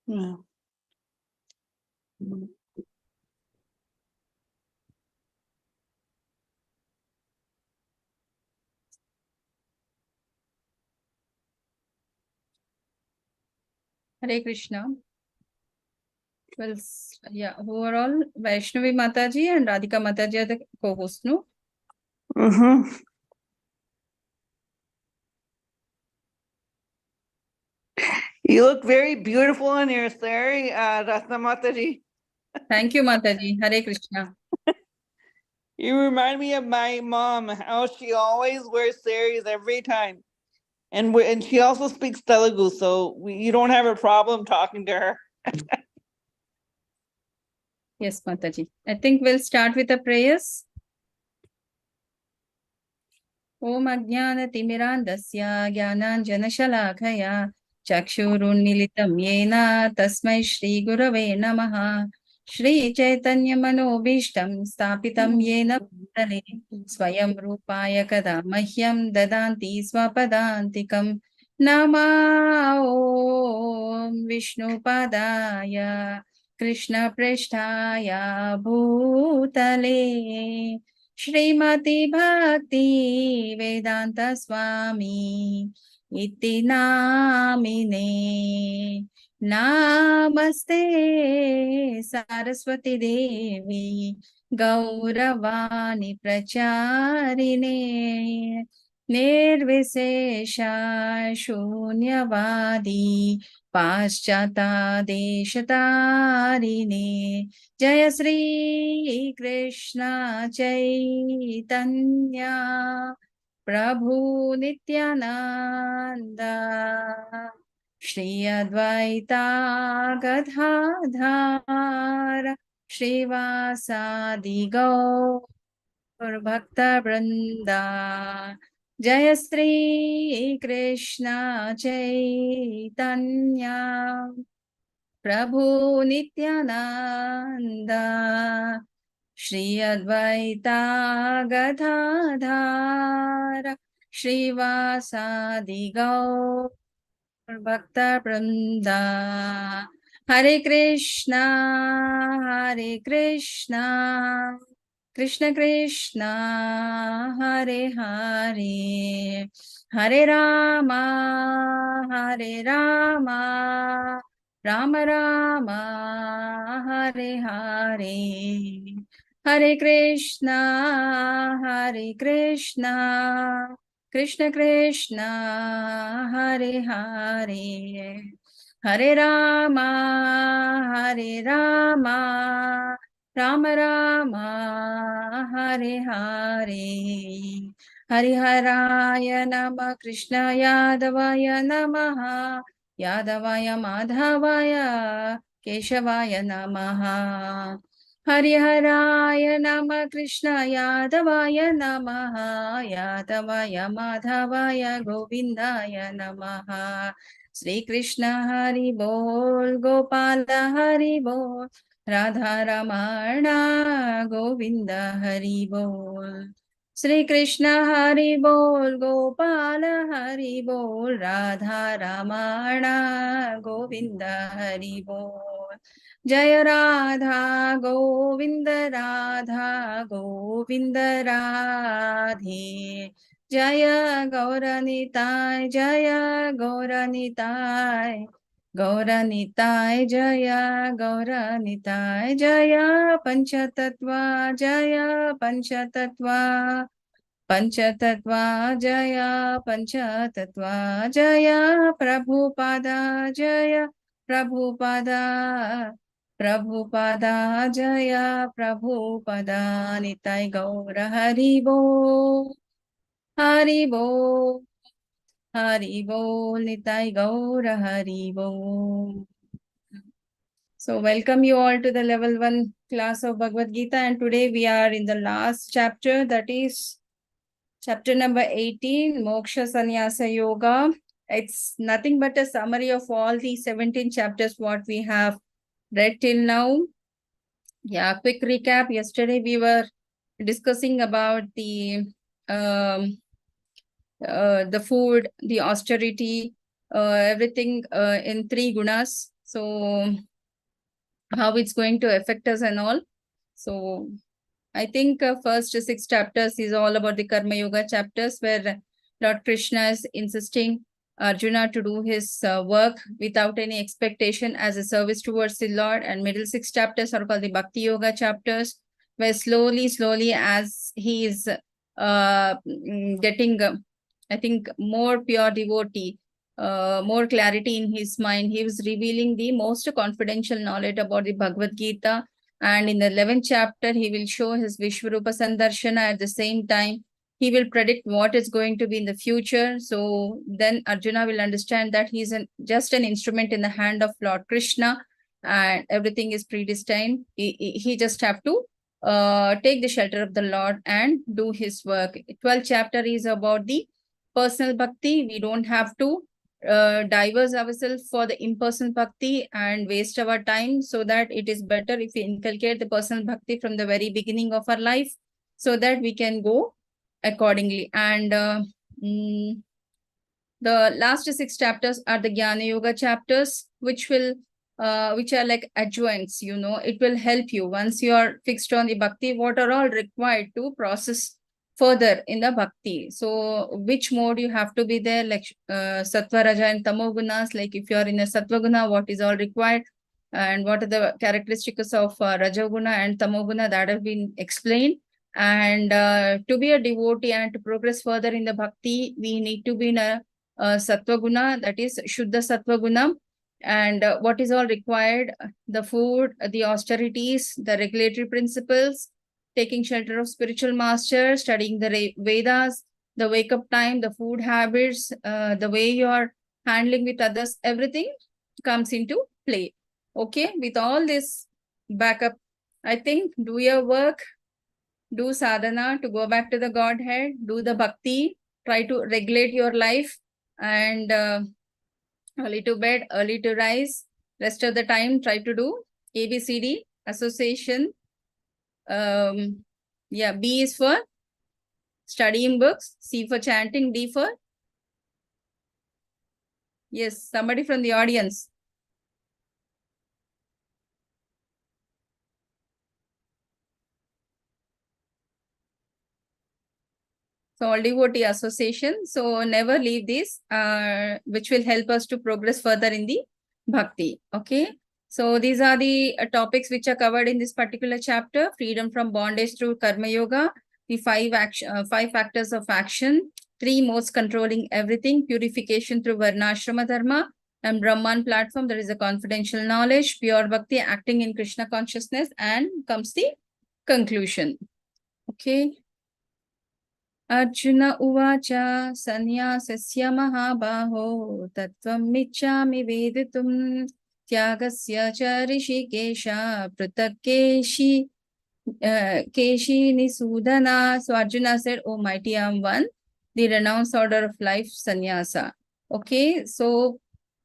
Yeah. Hare Krishna. Well, yeah, overall, Vaishnavi Mataji and Radhika Mataji are the co-hosts, no? You look very beautiful in your sari, Ratna Mataji. Thank you, Mataji. Hare Krishna. You remind me of my mom, how she always wears saris every time. And she also speaks Telugu, so you don't have a problem talking to her. Yes, Mataji. I think we'll start with the prayers. Om Ajnana-timirandasya Jnananjana-shalakaya Chakshurunmilitam Yena Tasmai Shri Gurave Namaha Shri Chaitanya Manobishtam Stapitam Yena Bhutale Swayam Rupaya Kada Mahyam Dadanti Swapadantikam Nama Om Vishnu Padaya Krishna Prishtaya Bhutale Shrimati Bhakti Vedanta Swami Iti Namine Namaste Saraswati Devi Gauravani Pracharine Nirvisesha Shunyavadi Paschata Deshatarine Jaya Sri Krishna Chaitanya Prabhu Nityananda Shri Advaita Gadadhara Srivasadi Gaur Bhakta Vrinda Jaya Sri Krishna Chaitanya Prabhu Nityananda Shri Advaita Gadadhara Srivasadi Gaur Bhakta Vrinda Hare Krishna Krishna Krishna Hare Hare Hare Rama Rama Rama Hare Hare Hare Krishna Krishna Krishna Hare Hare Hare Rama Rama Rama Hare Hare Hariharaya Nama Krishna Yadavaya Namaha Yadavaya Madhavaya Keshavaya Namaha Hariharaya Nama Krishna Yadavaya Namaha Yadavaya Madhavaya Govindaya Namaha Sri Krishna Hari Bol Gopala Hari Bol Radha Ramana Govinda Hari Bol Sri Krishna Hari Bol Gopala Hari Bol Radha Ramana Govinda Hari Bol Jaya Radha Govinda Radha Govinda Radhe Jaya Gauranitai Jaya Gauranitai Gauranitai Jaya Gauranitai Jaya Panchatattva Jaya Panchatattva Panchatattva Jaya Panchatattva Jaya Prabhupada Jaya Prabhupada Prabhupada Jaya Prabhupada Nitai Gaura Haribo Haribo Haribo Nitai Gaura Haribo. So welcome you all to the level 1 class of Bhagavad Gita, and today we are in the last chapter, that is chapter number 18, Moksha Sannyasa Yoga. It's nothing but a summary of all the 17 chapters what we have read till now. Yeah, quick recap. Yesterday we were discussing about the food, the austerity, everything in 3 gunas. So how it's going to affect us and all. So I think first 6 chapters is all about the Karma Yoga chapters, where Lord Krishna is insisting Arjuna to do his work without any expectation as a service towards the Lord. And middle 6 chapters are called the Bhakti Yoga chapters, where slowly as he is getting, I think, more pure devotee, more clarity in his mind, he was revealing the most confidential knowledge about the Bhagavad Gita. And in the 11th chapter, he will show his Vishwarupa Sandarshana. At the same time, he will predict what is going to be in the future. So then Arjuna will understand that he's just an instrument in the hand of Lord Krishna, and everything is predestined. He just have to take the shelter of the Lord and do his work. 12th chapter is about the personal bhakti. We don't have to diverse ourselves for the impersonal bhakti and waste our time, so that it is better if we inculcate the personal bhakti from the very beginning of our life, so that we can go accordingly. And the last 6 chapters are the Jnana Yoga chapters, which are like adjoints. It will help you once you are fixed on the bhakti, what are all required to process further in the bhakti. So which mode you have to be there, like sattva, raja and tamo gunas. Like if you are in a sattva guna, what is all required and what are the characteristics of raja guna and tamo guna, that have been explained. And to be a devotee and to progress further in the bhakti, we need to be in a sattva guna, that is shuddha sattva guna. And what is all required: the food, the austerities, the regulatory principles, taking shelter of spiritual master, studying the Vedas, the wake up time, the food habits, the way you are handling with others, everything comes into play. Okay, with all this backup, I think do your work, do sadhana to go back to the Godhead, do the bhakti, try to regulate your life, and early to bed, early to rise. Rest of the time, try to do ABCD, association. Yeah, B is for studying books, C for chanting, D for? Yes, somebody from the audience. So all devotee association. So never leave this, which will help us to progress further in the bhakti. Okay. So these are the topics which are covered in this particular chapter: freedom from bondage through karma yoga, the 5 factors of action, 3 modes controlling everything, purification through varnashrama dharma, and Brahman platform. There is a confidential knowledge, pure bhakti, acting in Krishna consciousness, and comes the conclusion. Okay. Arjuna uvacha sannyasasya mahabaho tattvam miccami veditum tyagasya cha rishikesha pratakeshi keshi nisudana. So Arjuna said, "Oh mighty arm one, the renounced order of life, sannyasa." Okay, so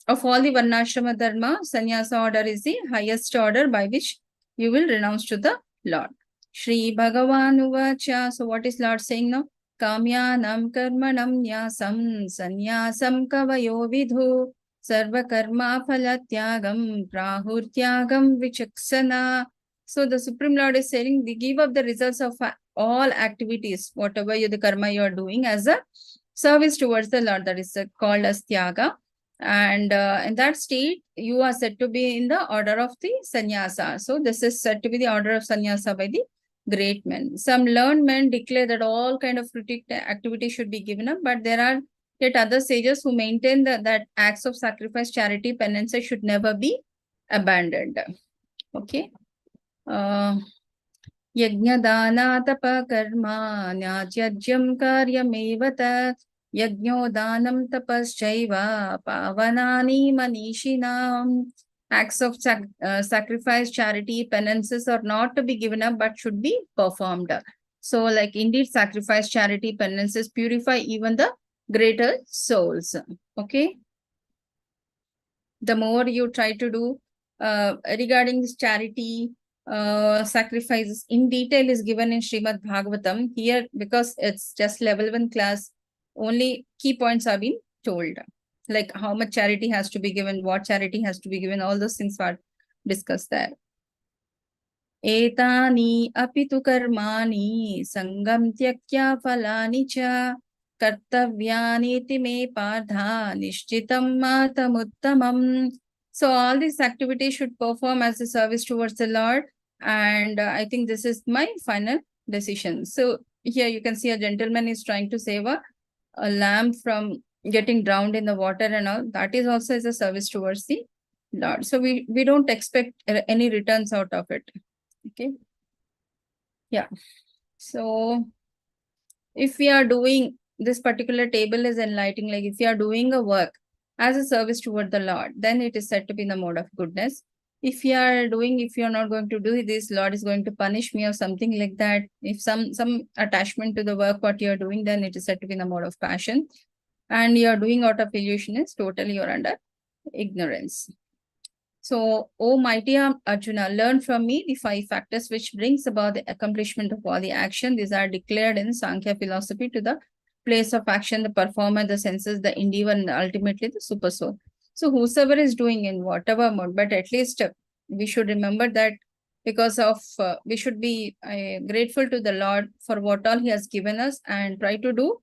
of all the varnashrama dharma, sannyasa order is the highest order by which you will renounce to the Lord. Shri Bhagavan uvacha. So what is Lord saying now? Kamyanam karmanam nyasam sannyasam kavayo vidhu sarva karma phalatyagam prahurtyagam vichaksana. So the Supreme Lord is saying, they give up the results of all activities, whatever the karma you are doing, as a service towards the Lord. That is called as tyaga. And in that state, you are said to be in the order of the sannyasa. So this is said to be the order of sannyasa by the great men. Some learned men declare that all kind of critic activity should be given up, but there are yet other sages who maintain that acts of sacrifice, charity, penance should never be abandoned. Okay. Yajnadana tapa karma nyajyajyam karyameva tat yajno danam tapaschaiva pavanani manishinam. Acts of sacrifice, charity, penances are not to be given up but should be performed. So like indeed sacrifice, charity, penances purify even the greater souls. Okay. The more you try to do regarding this charity, sacrifices in detail is given in Srimad Bhagavatam. Here, because it's just level 1 class, only key points are being told. like how much charity has to be given, what charity has to be given, all those things are discussed there. Etani apitu karmani sangam tyakya phalani cha kartavyani iti me pardha nishchitam matamuttamam. So all these activities should perform as a service towards the Lord. And I think this is my final decision. So here you can see a gentleman is trying to save a lamb from getting drowned in the water and all. That is also as a service towards the Lord. So we don't expect any returns out of it. Okay. Yeah. So if we are doing this particular table is enlightening, like if we are doing a work as a service toward the Lord, then it is said to be in the mode of goodness. If you are not going to do this, Lord is going to punish me or something like that. If some attachment to the work what you are doing, then it is said to be in the mode of passion. And you are doing out of illusion is totally you're under ignorance. So, O mighty Arjuna, learn from me the 5 factors which brings about the accomplishment of all the action. These are declared in Sankhya philosophy to the place of action, the performer, the senses, the endeavor, and ultimately the super soul. So, whosoever is doing in whatever mode, but at least we should remember that because of we should be grateful to the Lord for what all He has given us and try to do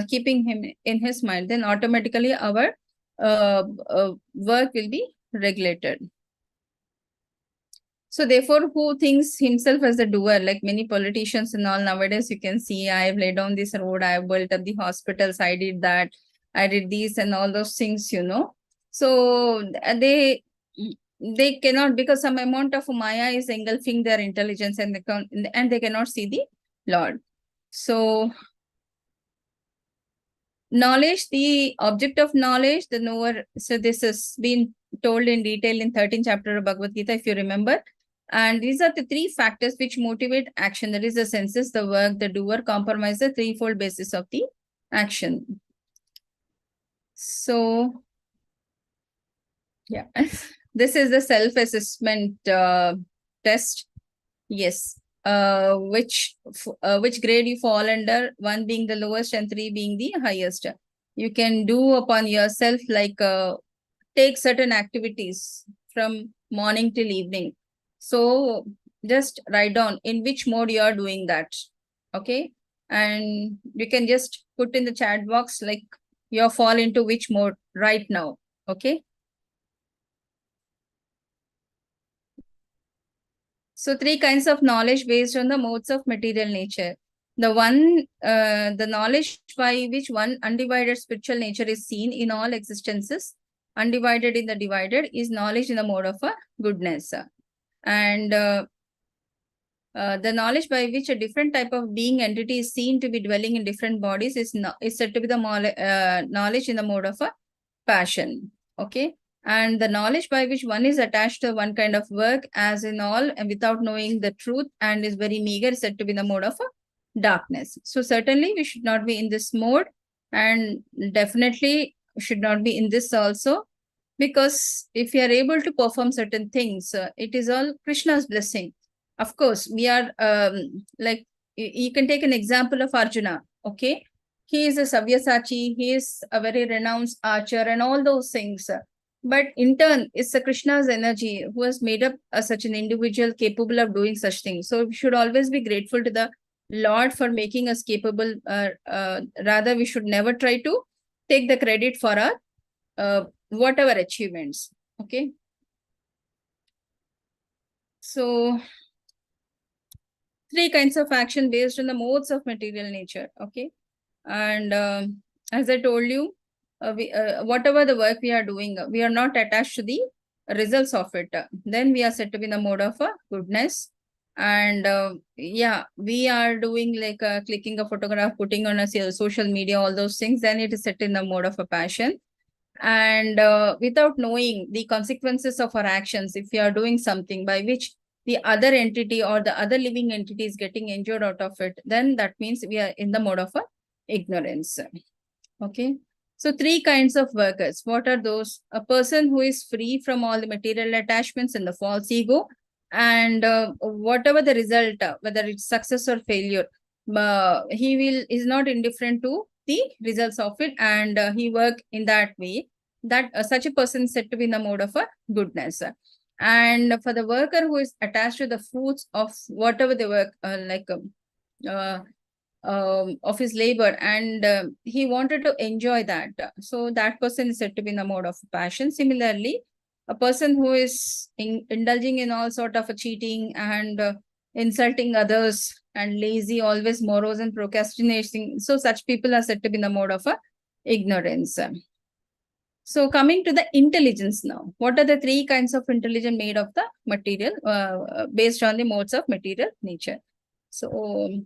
keeping Him in His mind. Then automatically our work will be regulated. So therefore, who thinks himself as a doer, like many politicians and all nowadays, you can see, I have laid down this road, I have built up the hospitals, I did that, I did this and all those things, you know. So they cannot, because some amount of Maya is engulfing their intelligence and they cannot see the Lord. So knowledge, the object of knowledge, the knower. So this has been told in detail in 13th chapter of Bhagavad Gita, if you remember. And these are the 3 factors which motivate action. That is the senses, the work, the doer, compromise, the threefold basis of the action. So, yeah, this is the self-assessment test. Yes. Which grade you fall under, 1 being the lowest and 3 being the highest. You can do upon yourself, like take certain activities from morning till evening. So just write down in which mode you are doing that. Okay. And you can just put in the chat box, like you fall into which mode right now. Okay. So 3 kinds of knowledge based on the modes of material nature. The knowledge by which one undivided spiritual nature is seen in all existences, undivided in the divided, is knowledge in the mode of a goodness. And the knowledge by which a different type of being entity is seen to be dwelling in different bodies is said to be the knowledge in the mode of a passion. Okay. And the knowledge by which one is attached to one kind of work as in all and without knowing the truth and is very meager is said to be the mode of a darkness. So certainly we should not be in this mode, and definitely should not be in this also, because if you are able to perform certain things, it is all Krishna's blessing. Of course, we are like you can take an example of Arjuna. Okay. He is a Sabyasachi, he is a very renounced archer and all those things. But in turn, it's a Krishna's energy who has made up such an individual capable of doing such things. So we should always be grateful to the Lord for making us capable. Rather, we should never try to take the credit for our whatever achievements. Okay. So 3 kinds of action based on the modes of material nature. Okay. And as I told you, whatever the work we are doing, we are not attached to the results of it. Then we are said to be in the mode of goodness. And yeah, we are doing like clicking a photograph, putting on a social media, all those things. Then it is set in the mode of a passion. And without knowing the consequences of our actions, if we are doing something by which the other entity or the other living entity is getting injured out of it, then that means we are in the mode of ignorance. Okay. So 3 kinds of workers. What are those? A person who is free from all the material attachments and the false ego, and whatever the result, whether it's success or failure, he is not indifferent to the results of it, and he work in that way, that such a person is said to be in the mode of a goodness. And for the worker who is attached to the fruits of whatever they work, of his labor, and he wanted to enjoy that, so that person is said to be in the mode of passion. Similarly, a person who is indulging in all sort of a cheating and insulting others and lazy, always morose and procrastinating, so such people are said to be in the mode of a ignorance. So coming to the intelligence now, what are the three kinds of intelligence made of the material, based on the modes of material nature? So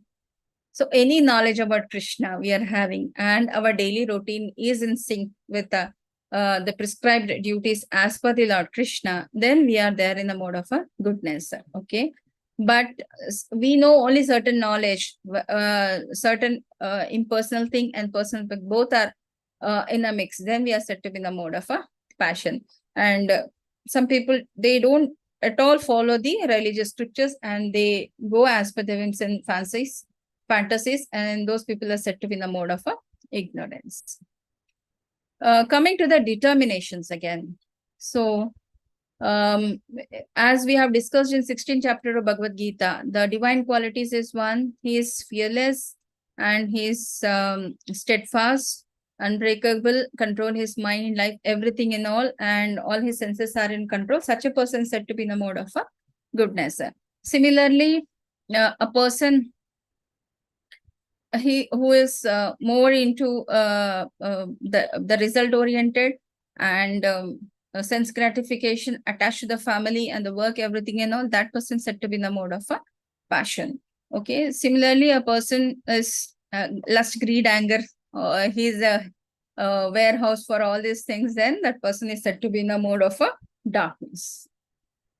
any knowledge about Krishna we are having, and our daily routine is in sync with the prescribed duties as per the Lord Krishna, then we are there in the mode of a goodness. Okay. But we know only certain knowledge, certain impersonal thing and personal, but both are in a mix, then we are said to be in the mode of a passion. And some people, they don't at all follow the religious scriptures, and they go as per their whims and fantasies, and those people are said to be in the mode of a ignorance. Coming to the determinations again. So as we have discussed in 16th chapter of Bhagavad Gita, the divine qualities is one, he is fearless and he is steadfast, unbreakable, control his mind, life, everything in all his senses are in control. Such a person is said to be in the mode of a goodness. Similarly, a person who is more into the result oriented and sense gratification, attached to the family and the work, everything and all, that person said to be in the mode of a passion. Okay. Similarly, a person is lust, greed, anger, he's a warehouse for all these things, then that person is said to be in the mode of a darkness.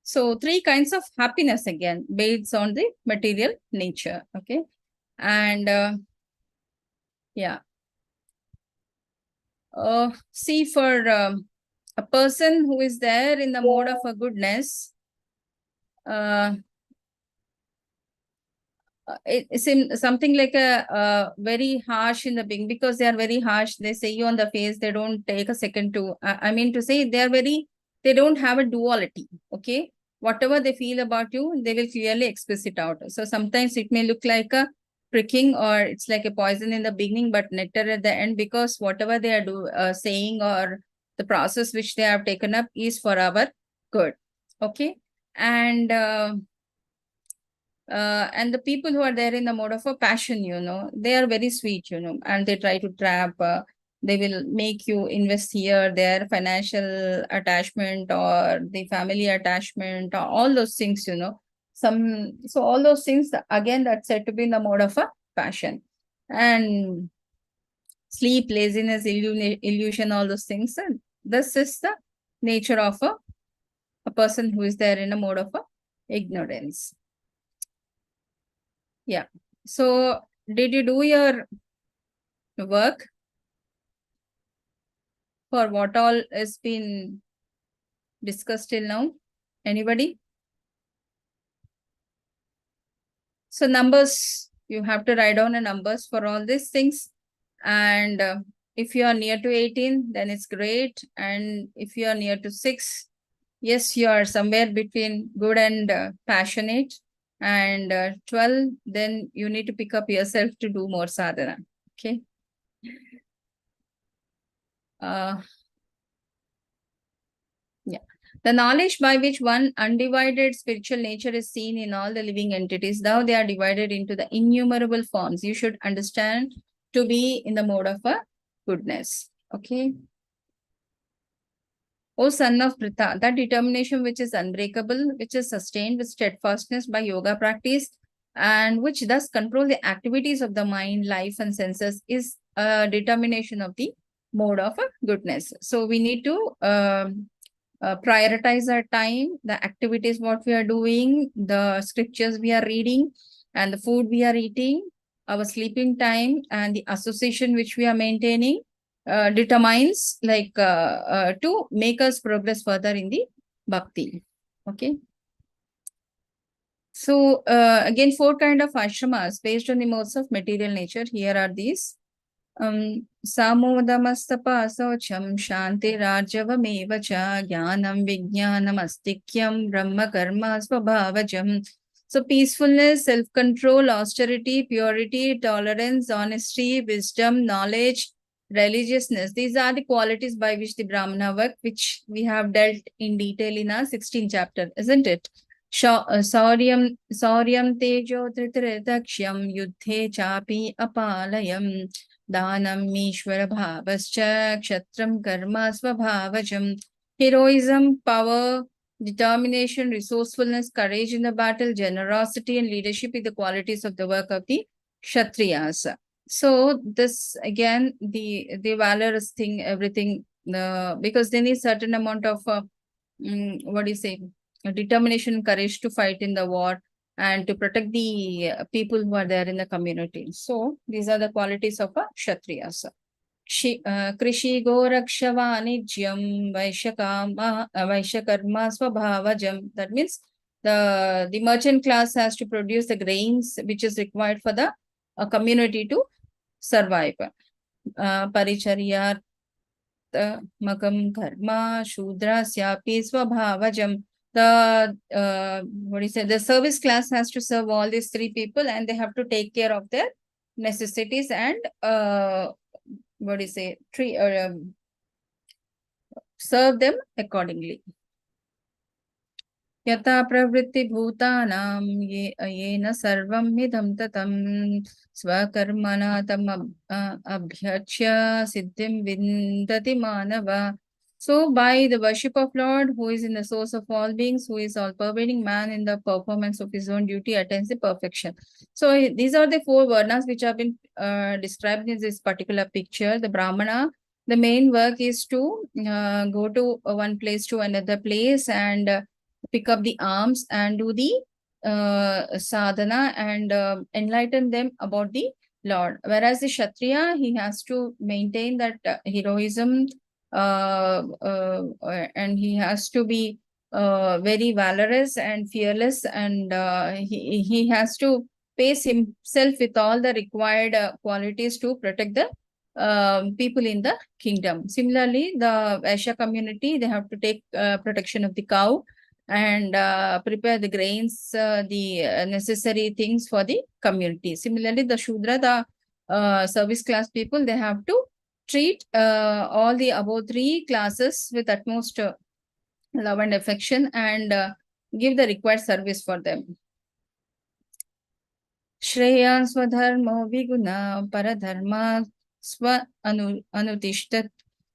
So three kinds of happiness again based on the material nature. Okay. And yeah, see, for a person who is there in the mode of a goodness, it's something like a very harsh in the beginning, because they are very harsh. They say you on the face, they don't take a second to, I mean to say, they don't have a duality. Okay. Whatever they feel about you, they will clearly express it out. So sometimes it may look like a pricking, or it's like a poison in the beginning, but nectar at the end, because whatever they are saying, or the process which they have taken up is for our good. Okay. And the people who are there in the mode of a passion, they are very sweet, and they try to trap, they will make you invest here, their financial attachment or the family attachment, or all those things, so all those things, again, that's said to be in the mode of a passion. And sleep, laziness, illusion, all those things, this is the nature of a person who is there in a mode of a ignorance. Yeah. So did you do your work for what all has been discussed till now? Anybody? So numbers, you have to write down the numbers for all these things. And if you are near to 18, then it's great. And if you are near to 6, yes, you are somewhere between good and passionate. And 12, then you need to pick up yourself to do more sadhana. Okay. Yeah. The knowledge by which one undivided spiritual nature is seen in all the living entities, now they are divided into the innumerable forms. You should understand to be in the mode of a goodness. Okay. O son of Pritha, that determination which is unbreakable, which is sustained with steadfastness by yoga practice, and which thus control the activities of the mind, life, and senses, is a determination of the mode of a goodness. So we need to prioritize our time, the activities what we are doing, the scriptures we are reading, and the food we are eating, our sleeping time, and the association which we are maintaining determines to make us progress further in the bhakti. Okay. So again, 4 kind of ashramas based on the modes of material nature. Here are these. सामोदमस्तपा शौचम शांतिरार्जवमेव च ज्ञानम विज्ञानमस्तिक्यम ब्रह्म कर्म स्वभावजम. So peacefulness, self-control, austerity, purity, tolerance, honesty, wisdom, knowledge, religiousness. These are the qualities by which the Brahmana work, which we have dealt in detail in our 16th chapter, isn't it? Sauryam tejo dhritardakshyam yuddhe chapi apalayam danam ishvara bhavascha kshatram karma svabhavajam. Heroism, power, determination, resourcefulness, courage in the battle, generosity, and leadership is the qualities of the work of the Kshatriyas. So this again, the valorous thing, everything, because they need certain amount of what do you say, determination, courage to fight in the war and to protect the people who are there in the community. So these are the qualities of a Kshatriyas. Krishi Goraksha Vanijyam Vaishyakarma Swabhavajam. That means the merchant class has to produce the grains which is required for the community to survive. Paricharya Makam Karma Shudra Syapi Swabhavajam. The what do you say? The service class has to serve all these three people, and they have to take care of their necessities and what do you say? Serve them accordingly. Yata pravritti bhutanam yena sarvam idam tatam swakarmana tam abhyachya siddhim vindati manava. So by the worship of Lord, who is in the source of all beings, who is all pervading, man in the performance of his own duty attains the perfection. So these are the four varnas which have been described in this particular picture. The Brahmana, the main work is to go to one place to another place and pick up the arms and do the sadhana and enlighten them about the Lord. Whereas the Kshatriya, he has to maintain that heroism and he has to be very valorous and fearless, and he has to pace himself with all the required qualities to protect the people in the kingdom. Similarly, the Vaishya community, they have to take protection of the cow and prepare the grains, the necessary things for the community. Similarly, the Shudra, the service class people, they have to treat all the above three classes with utmost love and affection and give the required service for them. Shreya swadharma viguna paradharma swa anutishtat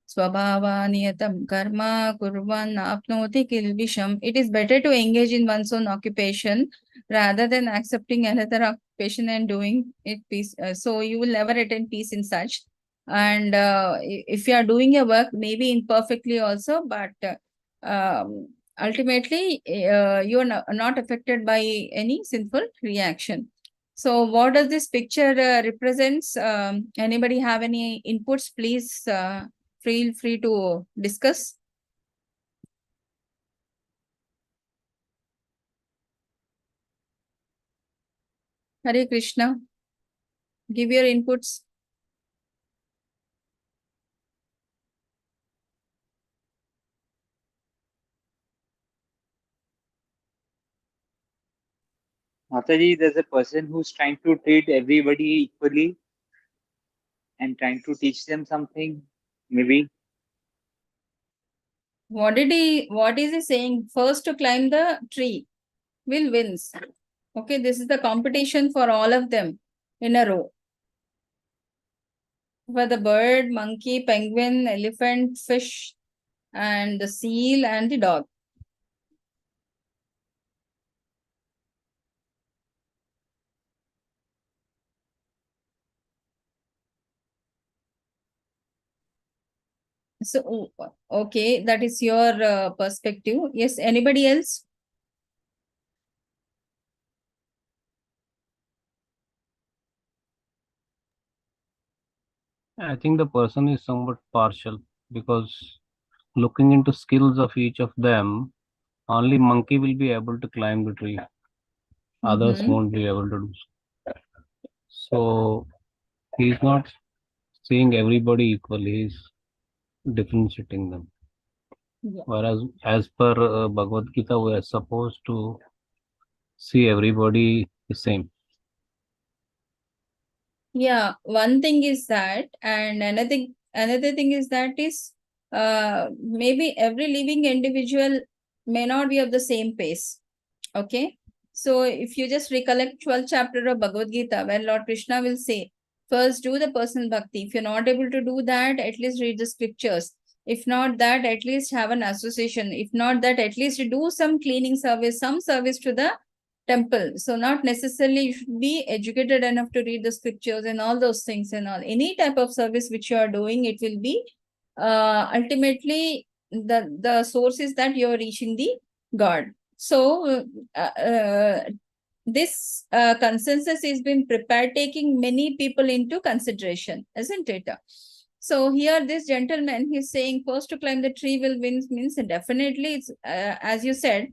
swabhava niyatam karma kurvan apnoti kilvisham. It is better to engage in one's own occupation rather than accepting another occupation and doing it peace. So you will never attain peace in such. And if you are doing your work, maybe imperfectly also, but ultimately you are not affected by any sinful reaction. So what does this picture represents? Anybody have any inputs? Please feel free to discuss. Hare Krishna. Give your inputs. Mataji, there's a person who's trying to treat everybody equally and trying to teach them something, maybe. What is he saying? First to climb the tree will wins. Okay, this is the competition for all of them in a row. For the bird, monkey, penguin, elephant, fish, and the seal and the dog. So, okay, that is your perspective. Yes, anybody else? I think the person is somewhat partial because looking into skills of each of them, only monkey will be able to climb the tree. Others won't be able to do so. So he's not seeing everybody equally, he's differentiating them. Yeah. Whereas, as per Bhagavad Gita, we are supposed to see everybody the same. Yeah, one thing is that, and another thing is that is maybe every living individual may not be of the same pace. Okay. So if you just recollect 12th chapter of Bhagavad Gita, where Lord Krishna will say, first do the personal bhakti. If you're not able to do that, at least read the scriptures. If not that, at least have an association. If not that, at least do some cleaning service, some service to the temple. So not necessarily you should be educated enough to read the scriptures and all those things and all. Any type of service which you are doing, it will be ultimately the source is that you are reaching the God. So this consensus is being prepared, taking many people into consideration, isn't it? So here this gentleman, he's saying first to climb the tree will win, means definitely it's as you said,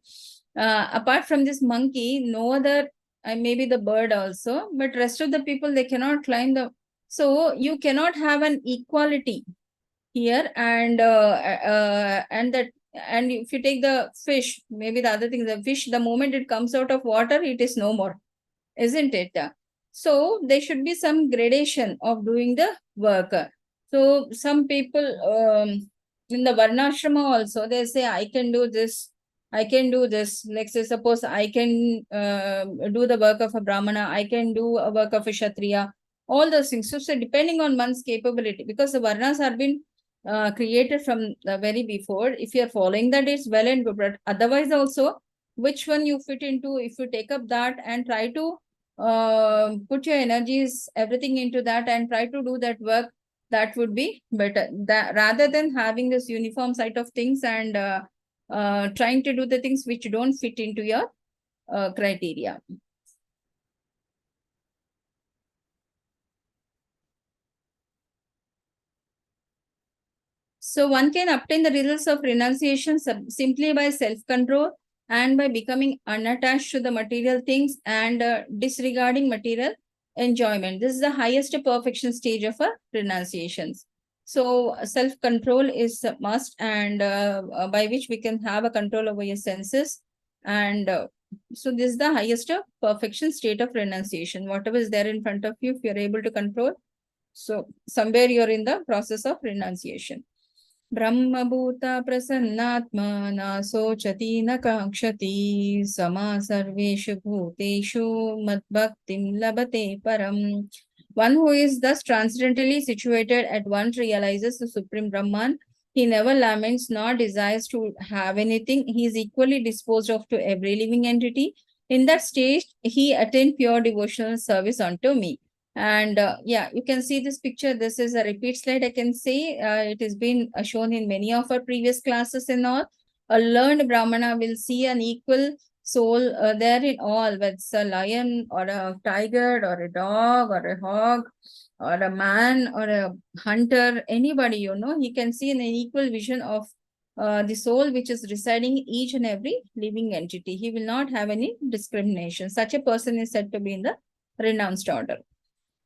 apart from this monkey, no other, maybe the bird also, but rest of the people, they cannot climb the, so you cannot have an equality here. And and if you take the fish, maybe the other thing, the fish, the moment it comes out of water, it is no more, isn't it? So there should be some gradation of doing the work. So some people in the Varnashrama also, they say, I can do this, I can do this. Like say, suppose I can do the work of a Brahmana, I can do a work of a Kshatriya, all those things. So depending on one's capability, because the Varnas are been created from the very before. If you are following that, it's well and good. But otherwise also, which one you fit into, if you take up that and try to put your energies, everything into that and try to do that work, that would be better. That rather than having this uniform side of things and trying to do the things which don't fit into your criteria. So one can obtain the results of renunciation simply by self-control and by becoming unattached to the material things and disregarding material enjoyment. This is the highest perfection stage of a renunciations. So self-control is a must, and by which we can have a control over your senses. And so this is the highest perfection state of renunciation. Whatever is there in front of you, if you're able to control, so somewhere you're in the process of renunciation. ब्रह्मभूता प्रसन्नात्मा न शोचति न काङ्क्षति समा सर्वेषु भूतेषु मद्भक्तिं लभते param. One who is thus transcendentally situated at once realizes the Supreme Brahman. He never laments nor desires to have anything. He is equally disposed of to every living entity. In that stage, he attained pure devotional service unto me. And yeah, you can see this picture. This is a repeat slide. I can say it has been shown in many of our previous classes and all. A learned Brahmana will see an equal soul there in all, whether it's a lion or a tiger or a dog or a hog or a man or a hunter, anybody, you know, he can see an equal vision of the soul which is residing in each and every living entity. He will not have any discrimination. Such a person is said to be in the renounced order.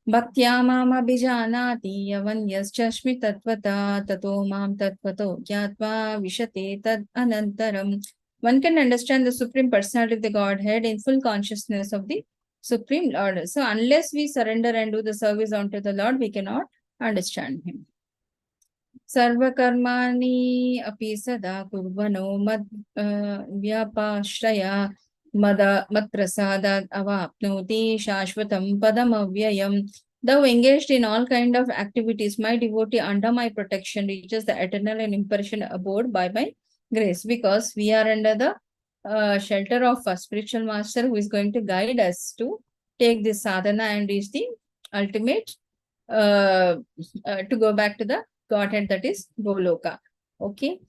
Bhaktya mam abhijanati yavanyaschaśmi tatvata tato mam tatvato gyatva vishate tad anantaram. One can understand the Supreme Personality of the Godhead in full consciousness of the Supreme Lord. So unless we surrender and do the service unto the Lord, we cannot understand Him. Sarvakarmani api sada kurvano mad vyapashraya matprasadat avapnoti shashvatam padam avyayam. Though engaged in all kind of activities, my devotee under my protection reaches the eternal and imperishable abode by my grace, because we are under the shelter of a spiritual master who is going to guide us to take this sadhana and reach the ultimate to go back to the Godhead, that is Goloka. Okay.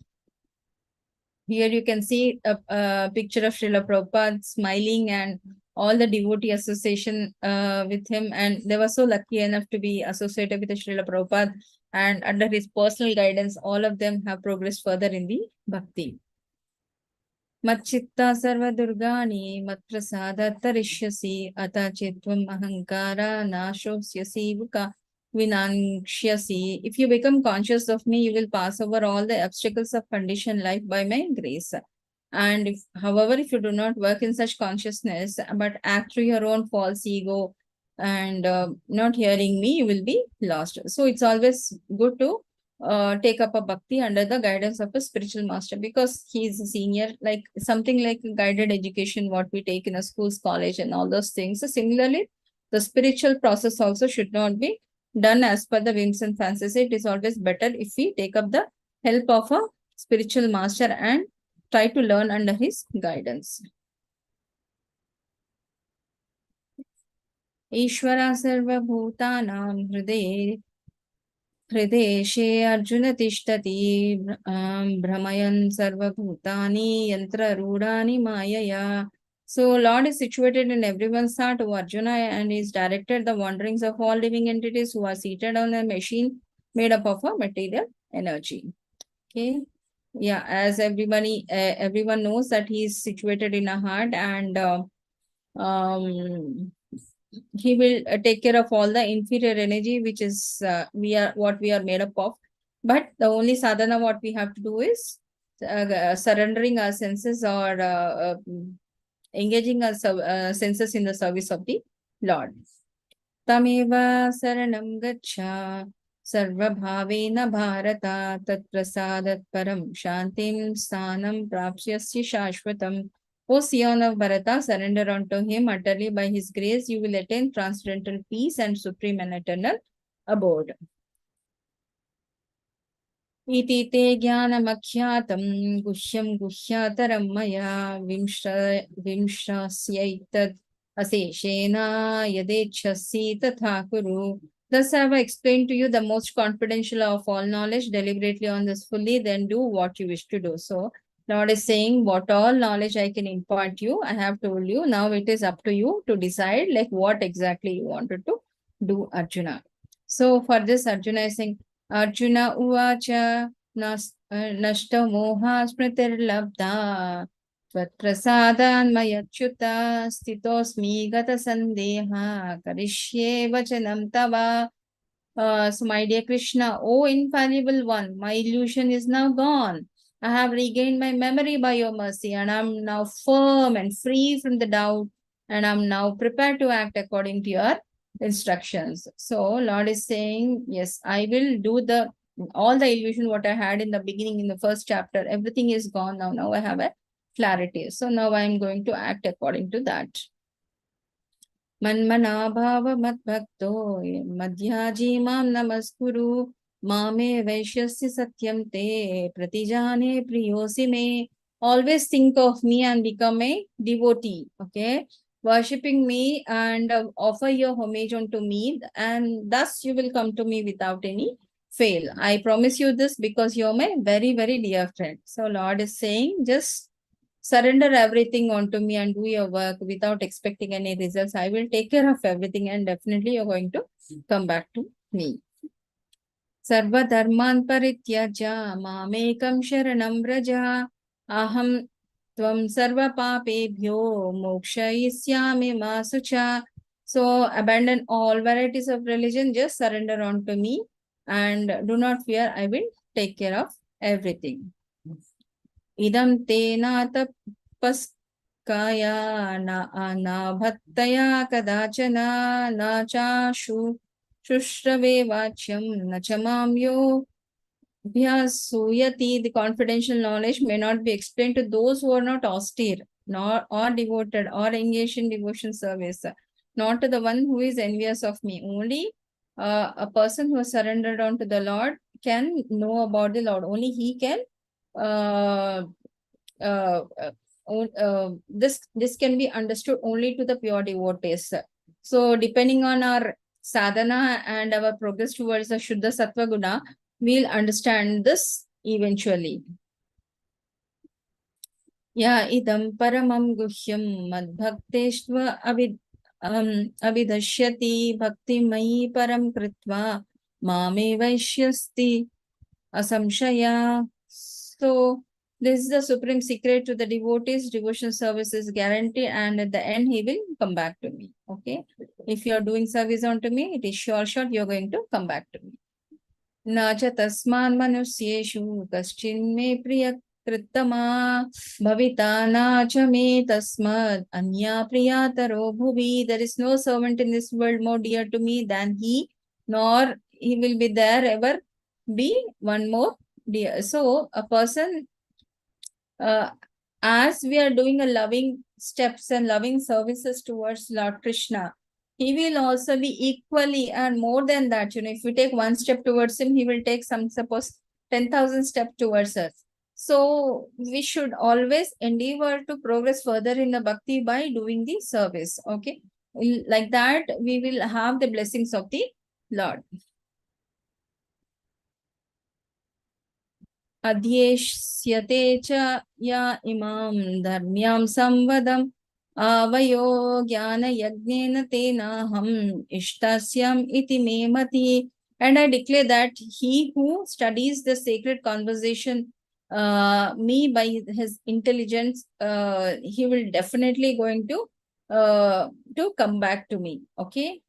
Here you can see a picture of Srila Prabhupada smiling and all the devotee association with him. And they were so lucky enough to be associated with the Srila Prabhupada. And under his personal guidance, all of them have progressed further in the bhakti. Matchitta sarva durgani matprasada tarishyasi ata chitvam ahankara nashosyasi vuka. Vinankshyasi. If you become conscious of me, you will pass over all the obstacles of conditioned life by my grace. And if, however, if you do not work in such consciousness, but act through your own false ego and not hearing me, you will be lost. So it's always good to take up a bhakti under the guidance of a spiritual master, because he is a senior, like something like guided education, what we take in a schools, college, and all those things. So similarly, the spiritual process also should not be done as per the whims and fancies. It is always better if we take up the help of a spiritual master and try to learn under his guidance. Ishvara sarva bhutanam hrideshe Arjuna tishtati brahmayan sarva bhutani yantra rudani mayaya. So Lord is situated in everyone's heart, O Arjuna, and is directed the wanderings of all living entities who are seated on a machine made up of a material energy. Okay. Yeah, as everybody, everyone knows that he is situated in a heart, and he will take care of all the inferior energy, which is what we are made up of. But the only sadhana what we have to do is surrendering our senses, or engaging our senses in the service of the Lord. Tameva saranam gaccha sarvabhavena bharata tatprasadat param shantim sthanam prapsyasya shashvatam. O Sion of Bharata, surrender unto him utterly. By his grace you will attain transcendental peace and supreme and eternal abode. Iti te jnanamakhyatam guhyam guhyataram maya vimshasyaitat aseshena yadechasi tatha kuru. Thus have I explained to you the most confidential of all knowledge. Deliberately on this fully, then do what you wish to do. So Lord is saying, what all knowledge I can impart you, I have told you. Now it is up to you to decide like what exactly you wanted to do, Arjuna. So for this, Arjuna is saying, Arjuna uvacha nashta moha smritirlabdha Tvatprasadanmayachyuta stitosmi gata sandeha karishye vachanam tava. So my dear Krishna, O infallible one, my illusion is now gone. I have regained my memory by your mercy, and I'm now firm and free from the doubt, and I'm now prepared to act according to your instructions. So Lord is saying, yes, I will do all the illusion what I had in the beginning in the first chapter. Everything is gone now. Now I have a clarity. So now I am going to act according to that. Manmana bhava madbhakto madhyaji mam namaskuru mame vaishyasya satyam te pratijane priyosi me. Always think of me and become a devotee. Okay, worshipping me and offer your homage unto me, and thus you will come to me without any fail. I promise you this because you're my very, very dear friend. So Lord is saying, just surrender everything onto me and do your work without expecting any results. I will take care of everything, and definitely you're going to come back to me. Sarva dharman parityaja mamekam sharanam vraja aham tvam sarva papebhyo mokshayishyami masucha. So abandon all varieties of religion, just surrender onto me and do not fear, I will take care of everything. Idam te na tapaskaya na bhattaya kadachana na cha shushrave vachyam na chamamyo bhyasuyati. The confidential knowledge may not be explained to those who are not austere, nor or devoted, or engaged in devotion service, not to the one who is envious of me. Only a person who has surrendered unto the Lord can know about the Lord. Only he can this can be understood only to the pure devotees. So depending on our sadhana and our progress towards the Shuddha Sattva Guna, we'll understand this eventually. Ya idam paramam guhyam madbhakteshva avidashyati bhakti mayi param kritva mame vaishyasti asamshaya. So This is the supreme secret to the devotees. Devotion service is guaranteed, and at the end, he will come back to me. Okay. If you are doing service onto me, it is sure you're going to come back to me. Nacha tasman manusyeshu kaschinme priya krittama bhavita nacha me tasmad anya priyataro bhuvi. There is no servant in this world more dear to me than he, nor he will be there ever be one more dear. So a person, as we are doing a loving steps and loving services towards Lord Krishna, he will also be equally and more than that. If we take one step towards him, he will take suppose 10,000 steps towards us. So we should always endeavor to progress further in the bhakti by doing the service. Okay. Like that, we will have the blessings of the Lord. Adhyeshyate cha ya imam dharmyam samvadam avayo jnana yagnena tenaham ishtasyam iti me mati. And I declare that he who studies the sacred conversation me by his intelligence, he will definitely going to come back to me. Okay.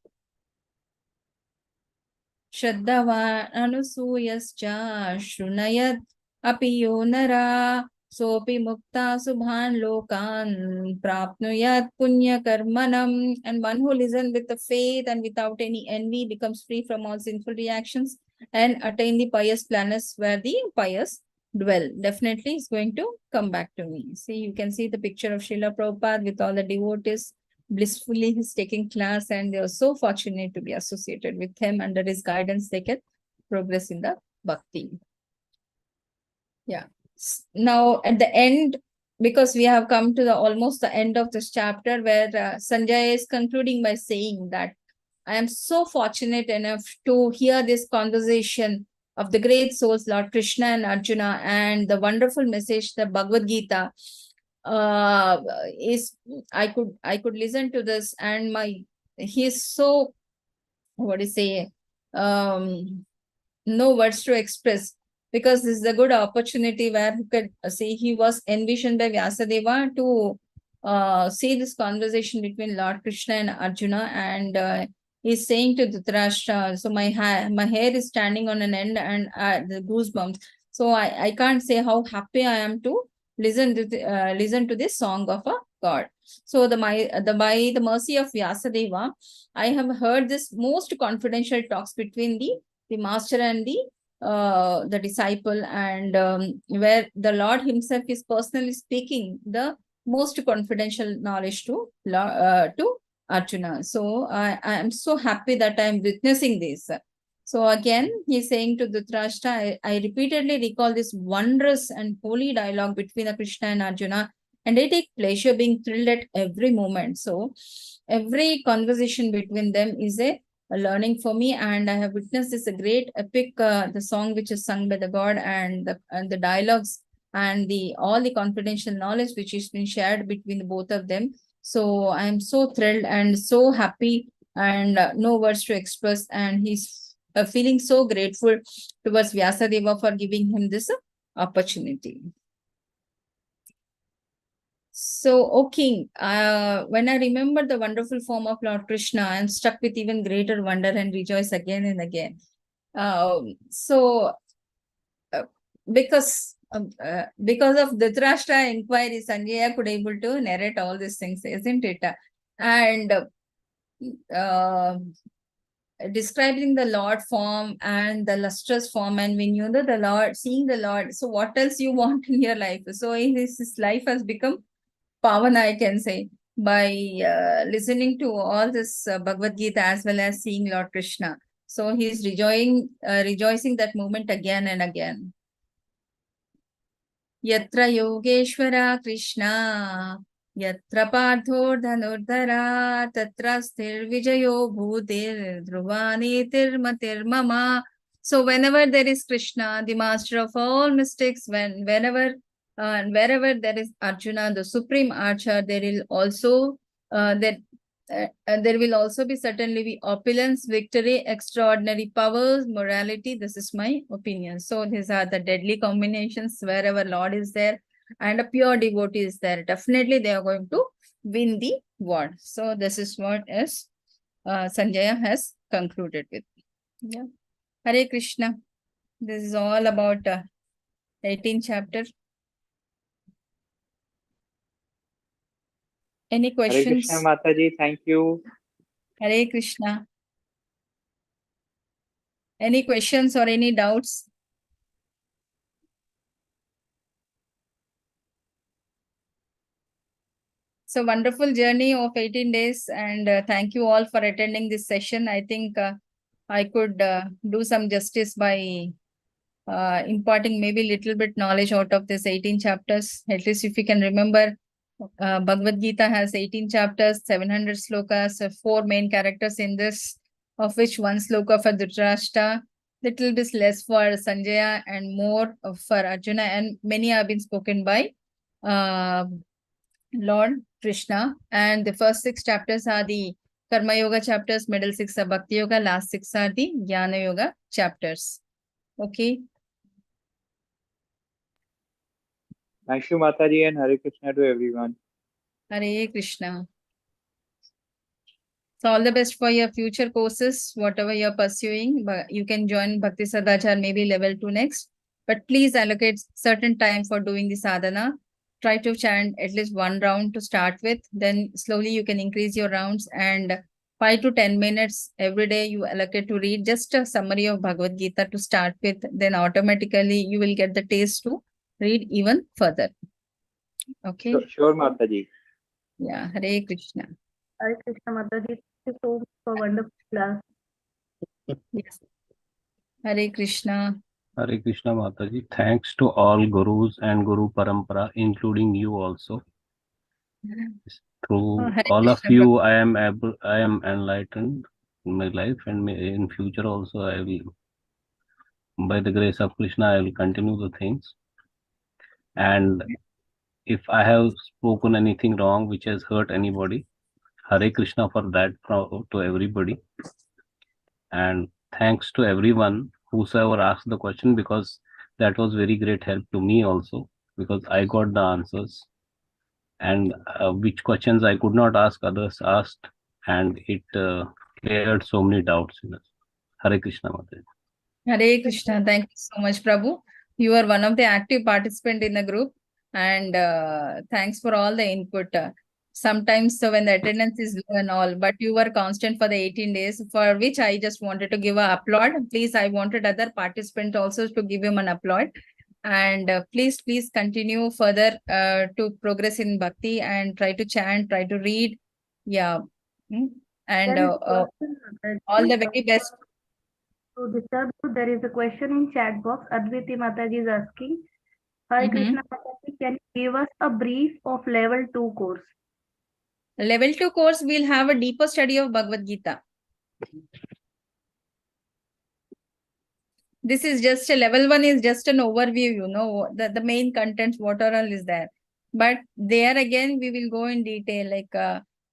Shraddhavan anusuyascha shrunayat apiyo nara sopi mukta subhan lokan prapnuyat punya karmanam. And one who listens with the faith and without any envy becomes free from all sinful reactions and attain the pious planets where the pious dwell. Definitely is going to come back to me. See, you can see the picture of Srila Prabhupada with all the devotees. Blissfully he's taking class, and they are so fortunate to be associated with him. Under his guidance, they can progress in the bhakti. Yeah. Now at the end, because we have come to the almost the end of this chapter, where Sanjay is concluding by saying that I am so fortunate enough to hear this conversation of the great souls Lord Krishna and Arjuna, and the wonderful message, the Bhagavad Gita, is I could listen to this, and he is so, what do you say, no words to express, because this is a good opportunity where you could see he was envisioned by Vyasadeva to see this conversation between Lord Krishna and Arjuna, and he's saying to Dhritarashtra, so my hair is standing on an end, and the goosebumps. So I can't say how happy I am to listen to this song of a God. So by the mercy of Vyasadeva, I have heard this most confidential talks between the master and the disciple, and where the Lord himself is personally speaking the most confidential knowledge to Arjuna. So I am so happy that I am witnessing this. So again, he's saying to Dhritarashtra, I repeatedly recall this wondrous and holy dialogue between the Krishna and Arjuna, and I take pleasure being thrilled at every moment. So every conversation between them is a learning for me, and I have witnessed this a great epic, the song which is sung by the God, and the dialogues, and all the confidential knowledge which has been shared between the both of them. So I am so thrilled and so happy, and no words to express, and he's feeling so grateful towards Vyasadeva for giving him this opportunity. So, O King, when I remember the wonderful form of Lord Krishna, I am struck with even greater wonder and rejoice again and again. Because of Dhritarashtra inquiry, Sanjaya could able to narrate all these things, isn't it? And describing the Lord form and the lustrous form, and when you know the Lord, seeing the Lord, so what else you want in your life? So his life has become Pavana, I can say, by listening to all this Bhagavad Gita as well as seeing Lord Krishna. So he is rejoicing that moment again and again. Yatra Yogeshwara Krishna, Yatra Partho Dhanurdhara, Tatra Sthir Vijayo Bhutir Dhruvani Tirmatir Mama. So whenever there is Krishna, the master of all mystics, wherever there is Arjuna, the supreme archer, there will also there will also be certainly be opulence, victory, extraordinary powers, morality. This is my opinion. So these are the deadly combinations wherever Lord is there and a pure devotee is there. Definitely they are going to win the war. So this is what is Sanjaya has concluded with. Yeah. Hare Krishna. This is all about 18th chapter. Any Hare questions? Krishna Mataji, thank you. Hare Krishna. Any questions or any doubts? So wonderful journey of 18 days and thank you all for attending this session. I think I could do some justice by imparting maybe little bit knowledge out of this 18 chapters. At least if you can remember, Bhagavad Gita has 18 chapters, 700 slokas, 4 main characters in this, of which 1 sloka for Dhritarashtra, little bit less for Sanjaya and more for Arjuna, and many have been spoken by Lord Krishna. And the first 6 chapters are the Karma Yoga chapters, middle 6 are Bhakti Yoga, last 6 are the Jnana Yoga chapters. Okay. Thank you Mataji and Hare Krishna to everyone. Hare Krishna. So all the best for your future courses, whatever you're pursuing. But you can join Bhakti Sadachar, maybe level 2 next. But please allocate certain time for doing the sadhana. Try to chant at least 1 round to start with. Then slowly you can increase your rounds, and 5 to 10 minutes every day you allocate to read just a summary of Bhagavad Gita to start with. Then automatically you will get the taste to read even further. Okay. Sure Mataji. Yeah. Hare Krishna. Hare Krishna Mataji, thank you so much for wonderful class. Yes. Hare Krishna. Hare Krishna Mataji. Thanks to all gurus and Guru Parampara, including you also. Through Hare all of Krishna, you, I am enlightened in my life, and in future also I will, by the grace of Krishna, I will continue the things. And if I have spoken anything wrong which has hurt anybody, Hare Krishna for that to everybody. And thanks to everyone whosoever asked the question, because that was very great help to me also, because I got the answers, and which questions I could not ask, others asked, and it cleared so many doubts in us. Hare Krishna Mataji. Hare Krishna. Thank you so much, Prabhu. You are one of the active participant in the group, and thanks for all the input. Sometimes when the attendance is low and all, but you were constant for the 18 days, for which I just wanted to give a applaud. Please, I wanted other participants also to give him an applaud. And please continue further to progress in bhakti and try to chant, try to read. Yeah. And There is a question, Mataji. all the very best. To disturb you, there is a question in chat box. Adviti Mataji is asking, Hare Mhm. Krishna Mataji, can you give us a brief of level 2 course? Level 2 course, we'll have a deeper study of Bhagavad Gita. This is just a level 1 is just an overview, you know, the main contents, what are all is there. But there again, we will go in detail, like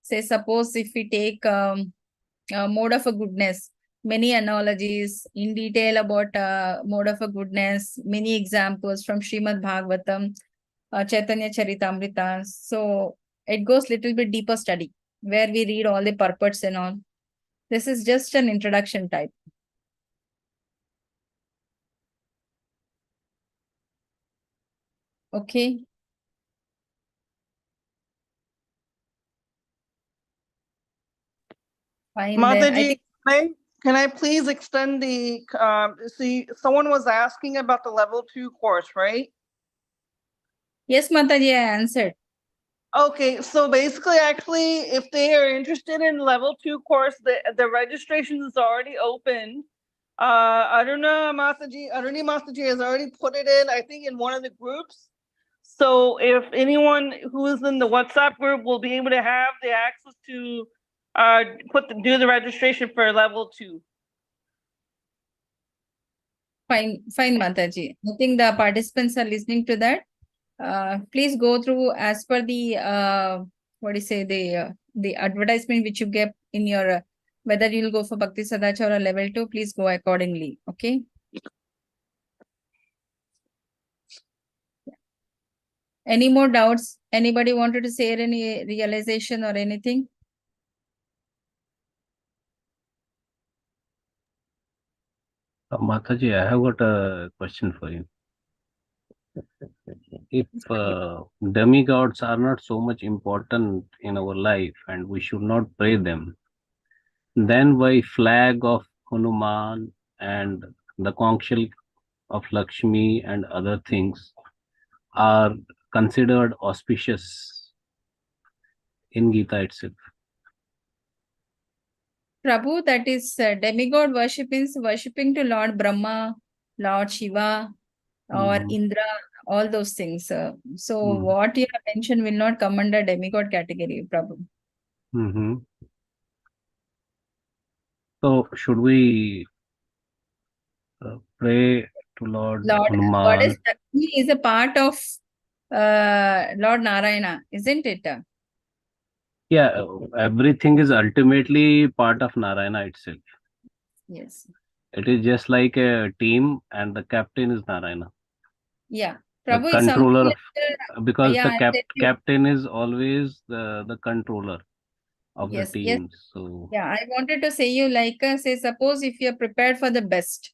say, suppose if we take mode of a goodness, many analogies in detail about mode of a goodness, many examples from Srimad Bhagavatam, Chaitanya Charitamrita. So it goes little bit deeper study where we read all the purports and all. This is just an introduction type. Okay. Fine, then I Mataji, think can I please extend the, see, someone was asking about the level 2 course, right? yes, Mataji, I answered. Okay, so basically, actually, if they are interested in level 2 course, the registration is already open. Aruni Mataji has already put it in, I think, in one of the groups. So if anyone who is in the WhatsApp group will be able to have the access to do the registration for level 2. Fine, Mataji. I think the participants are listening to that. Please go through as per the what do you say, the the advertisement which you get in your, whether you'll go for Bhakti Sadachar or level 2, please go accordingly. Okay. Any more doubts? Anybody wanted to say any realization or anything? Mataji, I have got a question for you. If demigods are not so much important in our life and we should not pray them, then why flag of Hanuman and the conch shell of Lakshmi and other things are considered auspicious in Gita itself? Prabhu, that is demigod worship means worshipping to Lord Brahma, Lord Shiva, or Indra, all those things. So what you have mentioned will not come under demigod category, Prabhu. So should we pray to Lord Hanuman? Goddess Lakshmi is a part of Lord Narayana, isn't it? Yeah, everything is ultimately part of Narayana itself. Yes. It is just like a team and the captain is Narayana. Yeah. The Prabhu, controller, because yeah, the captain is always the controller of the team. Yes. So yeah, I wanted to say you like, say, suppose if you're prepared for the best,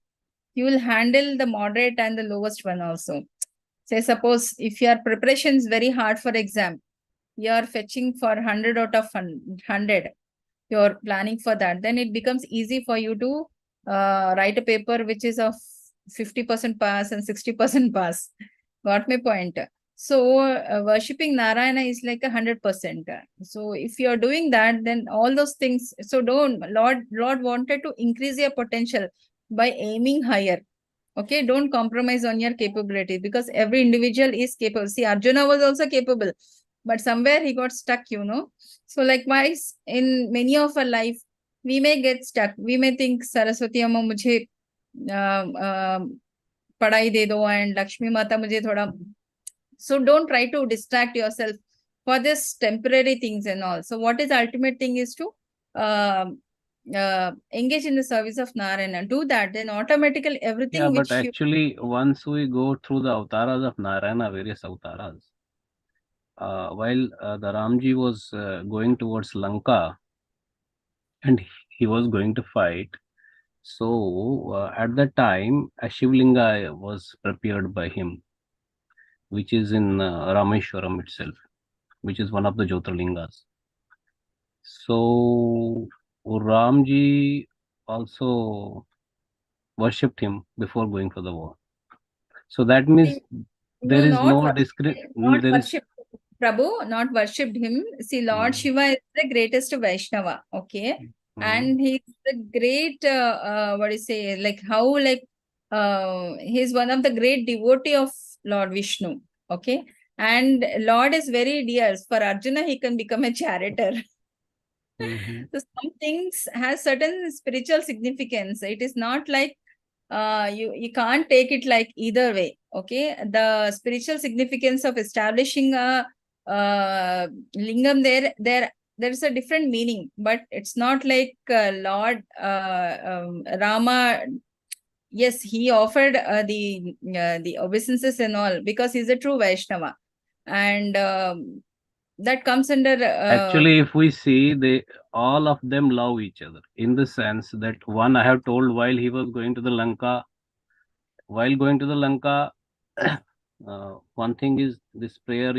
you will handle the moderate and the lowest one also. Say, suppose if your preparation is very hard for exam, you are fetching for 100 out of 100, you're planning for that, then it becomes easy for you to write a paper which is of 50% pass and 60% pass. Got my point? So worshipping Narayana is like 100%. So if you're doing that, then all those things, so Lord wanted to increase your potential by aiming higher. Okay, don't compromise on your capability, because every individual is capable. See, Arjuna was also capable, but somewhere he got stuck, So likewise, in many of our life, we may get stuck. We may think, Saraswati Amma mujhe padai de do, and Lakshmi Mata mujhe thoda. So don't try to distract yourself for this temporary things and all. So what is the ultimate thing is to engage in the service of Narayana. Do that, then automatically everything. Yeah, but actually, once we go through the avatars of Narayana, various avatars, while the Ramji was going towards Lanka and he was going to fight, so at that time a Shivlinga was prepared by him, which is in Rameshwaram itself, which is one of the Jyotirlingas. So Ramji also worshipped him before going for the war. So that means there is no worship Prabhu, not worshipped him. See, Lord Shiva is the greatest Vaishnava, okay? And he's the great, what do you say, like how, like, he's one of the great devotee of Lord Vishnu, okay? And Lord is very dear. For Arjuna, he can become a charioteer. So some things has certain spiritual significance. It is not like you can't take it like either way. Okay, the spiritual significance of establishing a lingam there's a different meaning, but it's not like Lord Rama. Yes, he offered the obeisances and all because he's a true Vaishnava, and that comes under actually, if we see, they all of them love each other, in the sense that one I have told, while he was going to the Lanka, one thing is this prayer,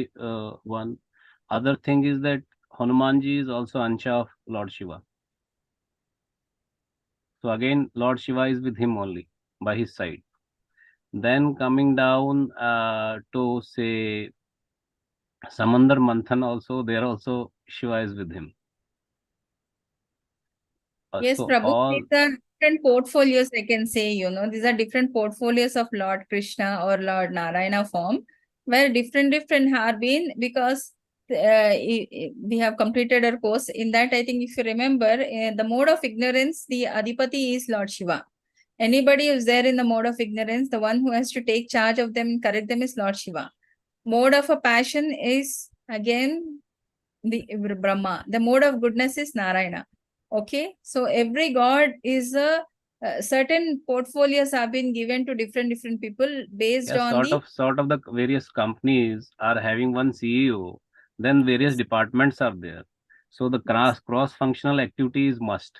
one other thing is that Hanumanji is also Ansha of Lord Shiva. So again, Lord Shiva is with him only, by his side. Then coming down to say Samandar Manthan also, there also Shiva is with him. Yes, so Prabhu, these are different portfolios, I can say, these are different portfolios of Lord Krishna or Lord Narayana form, where different have been, because we have completed our course. In that, I think if you remember, the mode of ignorance, the Adipati is Lord Shiva. Anybody who's there in the mode of ignorance, the one who has to take charge of them and correct them is Lord Shiva. Mode of a passion is, again, the Brahma. The mode of goodness is Narayana. Okay, so every god is a certain portfolios have been given to different people based Yeah, on the sort of the various companies are having one CEO, then various departments are there. So the cross functional activity is must.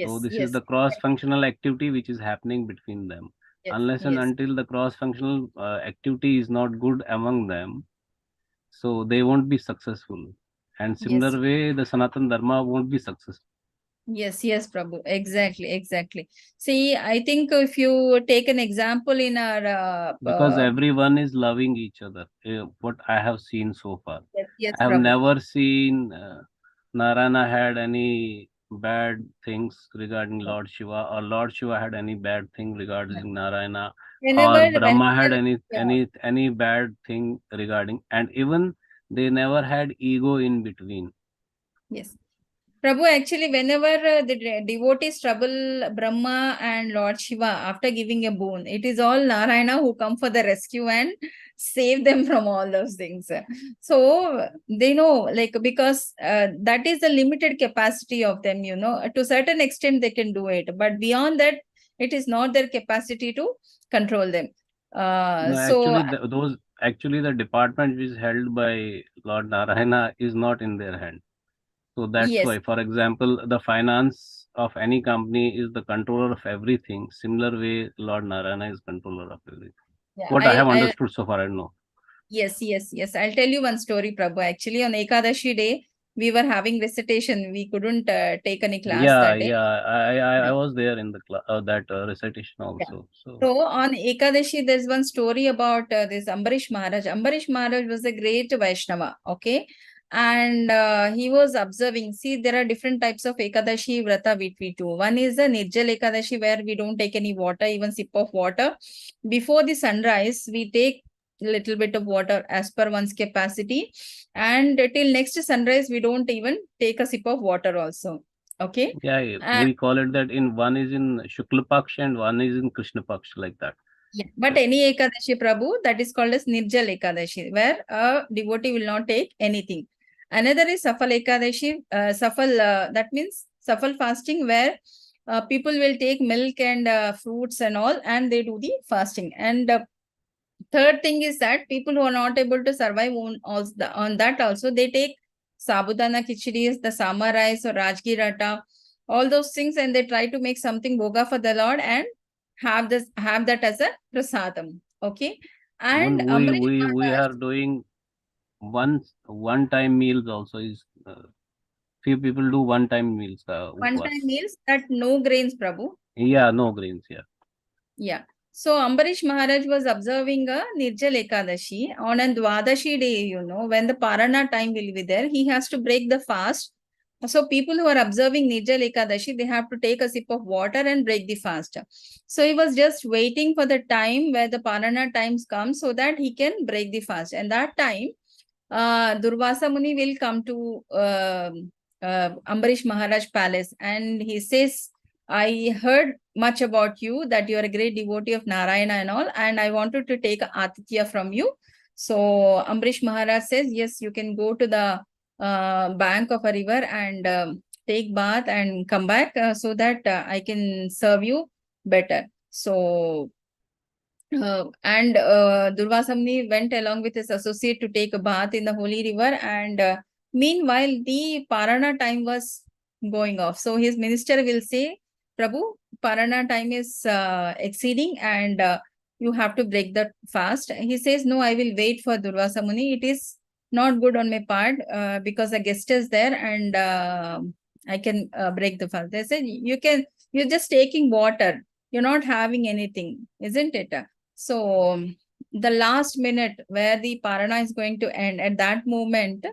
So this is the cross functional activity which is happening between them. Unless and until the cross functional activity is not good among them, so they won't be successful. And similar way, the Sanatan Dharma won't be successful. Yes, Prabhu. Exactly. See, I think if you take an example in our Because everyone is loving each other. What I have seen so far, yes, I have Prabhu. never seen Narayana had any bad things regarding Lord Shiva, or Lord Shiva had any bad thing regarding Narayana, or Brahma had any bad thing regarding, and even they never had ego in between. Yes. Prabhu, actually, whenever the devotees trouble Brahma and Lord Shiva after giving a boon, it is all Narayana who come for the rescue and save them from all those things. So they know, like, because that is the limited capacity of them, you know, to a certain extent they can do it, but beyond that, it is not their capacity to control them. No, actually, the department which is held by Lord Narayana is not in their hand. So that's why, for example, the finance of any company is the controller of everything. Similar way, Lord Narayana is controller of everything. What I have understood so far, I know. Yes. I'll tell you one story, Prabhu. Actually, on Ekadashi day, we were having recitation. We couldn't take any class that day. I was there in the that recitation also. So on Ekadashi, there's one story about this Ambarish Maharaj. Ambarish Maharaj was a great Vaishnava, okay? And he was observing, see, there are different types of Ekadashi Vrata which we do. One is a Nirjal Ekadashi where we don't take any water, even sip of water. Before the sunrise, we take little bit of water as per one's capacity. And till next sunrise, we don't even take a sip of water also. Okay. Yeah, we call it that one is in Shukla Paksh and one is in Krishna Paksh, like that. Yeah, but any Ekadashi, Prabhu, that is called as Nirjal Ekadashi, where a devotee will not take anything. Another is Safal Ekadashi, that means Safal fasting, where people will take milk and fruits and all, and they do the fasting. And third thing is that people who are not able to survive on that also, they take Sabudana Khichidis, the Sama rice or Rajgirata, all those things, and they try to make something boga for the Lord and have that as a prasadam. Okay. And we are doing one time meals also. Is few people do one time meals. One time meals that no grains, Prabhu. Yeah, no grains. Yeah. So Ambarish Maharaj was observing a Nirjal Ekadashi on a Dwadashi day, you know, when the Parana time will be there, he has to break the fast. So people who are observing Nirjal Ekadashi, they have to take a sip of water and break the fast. So he was just waiting for the time where the Parana times come so that he can break the fast. And that time, Durvasa Muni will come to Ambarish Maharaj palace and he says, I heard much about you, that you are a great devotee of Narayana and all, and I wanted to take Atitya from you. So Ambarish Maharaj says, yes, you can go to the bank of a river and take bath and come back so that I can serve you better. So Durvasa Muni went along with his associate to take a bath in the holy river, and meanwhile the Parana time was going off. So his minister will say, Prabhu, Parana time is exceeding and you have to break the fast. He says, no, I will wait for Durvasa Muni. It is not good on my part because a guest is there and I can break the fast. They said, you're just taking water. You're not having anything, isn't it? So the last minute where the Parana is going to end, at that moment,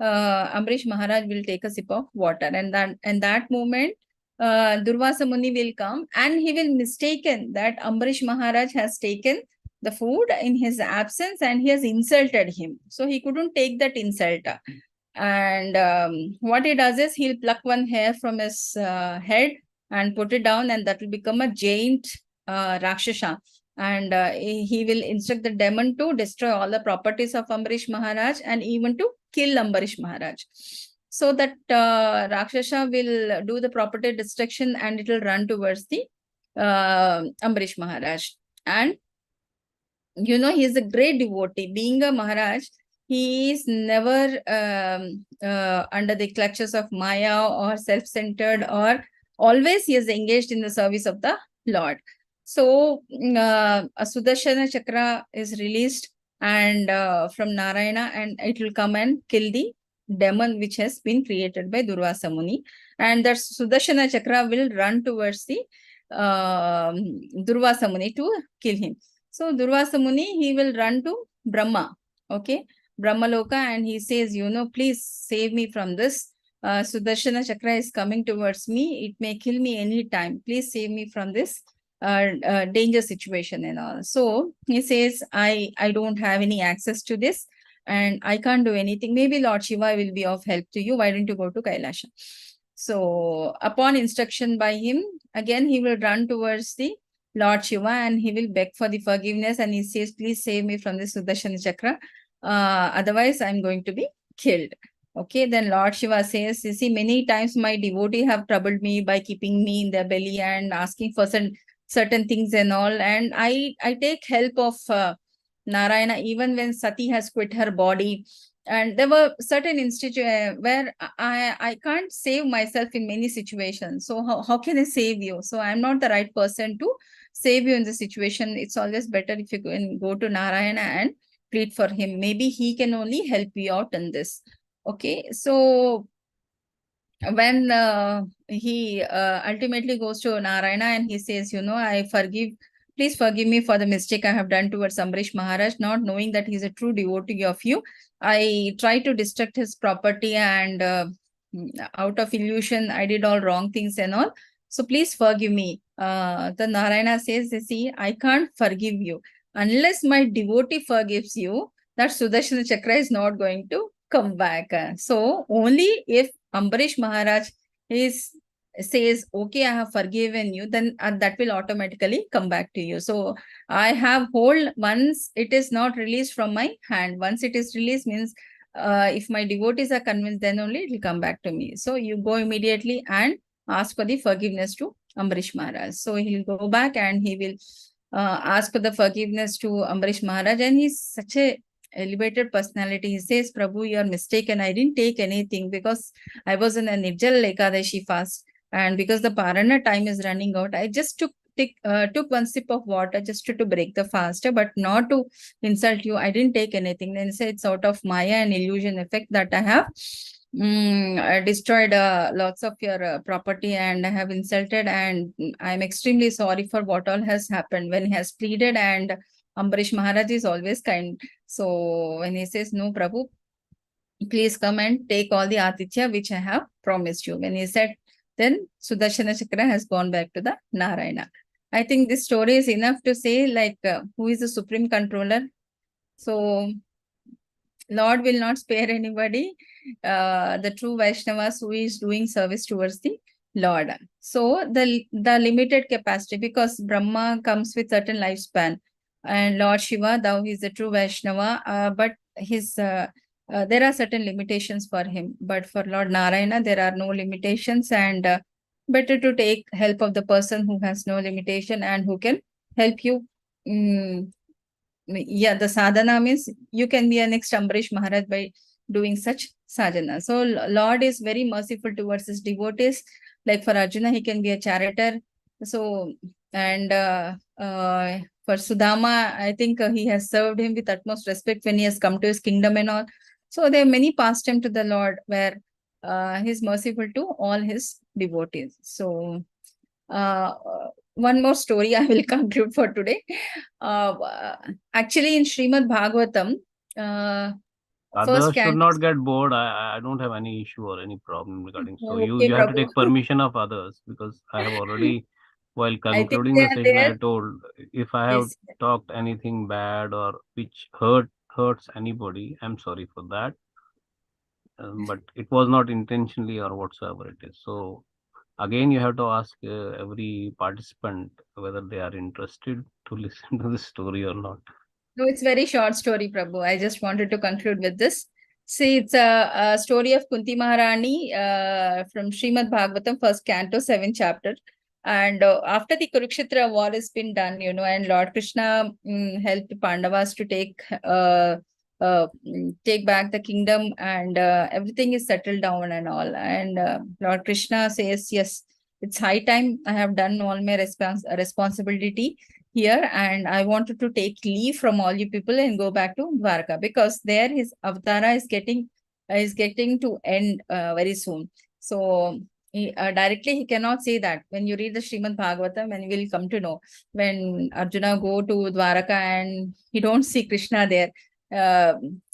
Ambarish Maharaj will take a sip of water, and that moment, Durvasa Muni will come and he will mistaken that Ambarish Maharaj has taken the food in his absence and he has insulted him. So he couldn't take that insult. And what he does is he'll pluck one hair from his head and put it down, and that will become a giant Rakshasa. And he will instruct the demon to destroy all the properties of Ambarish Maharaj and even to kill Ambarish Maharaj. So that Rakshasa will do the property destruction and it will run towards the Ambarish Maharaj. And he is a great devotee. Being a Maharaj, he is never under the clutches of Maya or self-centered, or always he is engaged in the service of the Lord. So a Sudarshana Chakra is released and from Narayana, and it will come and kill the demon which has been created by Durvasa Muni. And that Sudarshana Chakra will run towards the Durvasa Muni to kill him. So Durvasa Muni, he will run to Brahma, okay, Brahmaloka, and he says, please save me from this. Sudarshana Chakra is coming towards me. It may kill me any time. Please save me from this danger situation and all. So he says, I don't have any access to this and I can't do anything. Maybe Lord Shiva will be of help to you. Why don't you go to Kailasha? So upon instruction by him, again, he will run towards the Lord Shiva and he will beg for the forgiveness, and he says, please save me from this Sudarshana Chakra. Otherwise, I'm going to be killed. Okay, then Lord Shiva says, you see, many times my devotee have troubled me by keeping me in their belly and asking for certain things and all. And I take help of Narayana even when Sati has quit her body. And there were certain institutions where I can't save myself in many situations. So how can I save you? So I'm not the right person to save you in the situation. It's always better if you can go to Narayana and plead for him. Maybe he can only help you out in this. Okay, so when he ultimately goes to Narayana and he says, please forgive me for the mistake I have done towards Ambarish Maharaj, not knowing that he's a true devotee of you. I tried to destruct his property and out of illusion, I did all wrong things and all. So please forgive me. The Narayana says, see, I can't forgive you. Unless my devotee forgives you, that Sudarshana Chakra is not going to come back. So only if Ambarish Maharaj says, okay, I have forgiven you, then that will automatically come back to you. So I have hold once it is not released from my hand. Once it is released means if my devotees are convinced, then only it will come back to me. So you go immediately and ask for the forgiveness to Ambarish Maharaj. So he'll go back and he will ask for the forgiveness to Ambarish Maharaj, and he's such a elevated personality. He says, Prabhu, you are mistaken. I didn't take anything because I was in a Nirjala Ekadashi fast. And because the Parana time is running out, I just took one sip of water just to break the fast, but not to insult you. I didn't take anything. Then say it's out of Maya and illusion effect that I have destroyed lots of your property and I have insulted, and I'm extremely sorry for what all has happened. When he has pleaded, and Ambarish Maharaj is always kind. So when he says, no, Prabhu, please come and take all the Atitya which I have promised you. When he said, then Sudarshana Chakra has gone back to the Narayana. I think this story is enough to say, like, who is the supreme controller. So Lord will not spare anybody, the true Vaishnavas who is doing service towards the Lord. So the limited capacity, because Brahma comes with certain lifespan, and Lord Shiva, thou is the true Vaishnava, but his there are certain limitations for him. But for Lord Narayana, there are no limitations, and better to take help of the person who has no limitation and who can help you. Yeah, the sadhana means you can be a next Ambarish Maharaj by doing such sadhana. So Lord is very merciful towards his devotees. Like for Arjuna, he can be a charioteer. So, and for Sudama, I think he has served him with utmost respect when he has come to his kingdom and all. So there are many pastime to the Lord where he is merciful to all his devotees. So one more story I will conclude for today. Actually, in Srimad Bhagavatam, Others should not get bored. I don't have any issue or any problem regarding. So Okay, you have to Prabhu. take permission of others, because I have already, while I think concluding they the are session, I there. have told, if I have Yes. talked anything bad or which hurts anybody, I'm sorry for that. But it was not intentionally or whatsoever it is. So again, you have to ask every participant whether they are interested to listen to this story or not. No, it's very short story, Prabhu. I just wanted to conclude with this. See, it's a story of Kunti Maharani from Srimad Bhagavatam, first canto, 7th chapter. And after the Kurukshetra war has been done, and Lord Krishna helped Pandavas to take back the kingdom, and everything is settled down and all. And Lord Krishna says, yes, it's high time. I have done all my responsibility here, and I wanted to take leave from all you people and go back to Dwarka, because there his avatara is getting to end very soon. So directly he cannot say that. When you read the Srimad Bhagavatam, and you will come to know, when Arjuna go to Dwaraka and he don't see Krishna there,